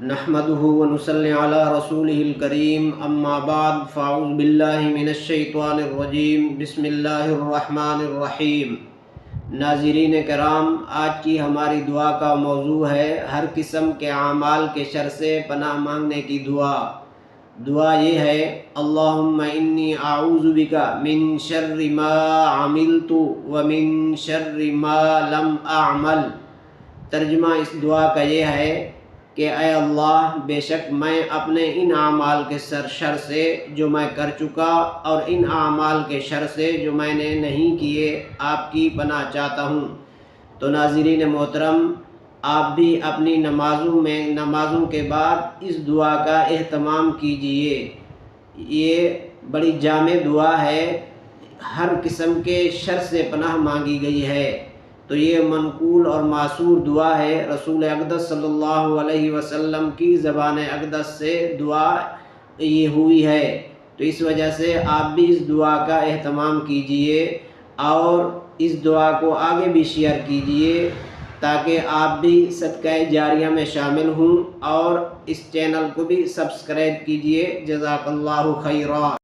نحمده ونصلي على رسوله الكريم اما بعد فاعوذ باللہ من الشیطان الرجیم بسم اللہ الرحمن الرحیم۔ ناظرین کرام، آج کی ہماری دعا کا موضوع ہے ہر قسم کے اعمال کے شر سے پناہ مانگنے کی دعا۔ دعا یہ ہے: اللہم انی اعوذ بک من شر ما عملت ومن شر ما لم اعمل۔ ترجمہ اس دعا کا یہ ہے کہ اے اللہ، بے شک میں اپنے ان اعمال کے شر سے جو میں کر چکا اور ان اعمال کے شر سے جو میں نے نہیں کیے آپ کی پناہ چاہتا ہوں۔ تو ناظرین محترم، آپ بھی اپنی نمازوں کے بعد اس دعا کا اہتمام کیجئے۔ یہ بڑی جامع دعا ہے، ہر قسم کے شر سے پناہ مانگی گئی ہے۔ تو یہ منقول اور معصور دعا ہے، رسول اقدس صلی اللہ علیہ وسلم کی زبان اقدس سے دعا یہ ہوئی ہے۔ تو اس وجہ سے آپ بھی اس دعا کا اہتمام کیجئے اور اس دعا کو آگے بھی شیئر کیجئے تاکہ آپ بھی صدقہ جاریہ میں شامل ہوں، اور اس چینل کو بھی سبسکرائب کیجئے۔ جزاک اللہ خیرا۔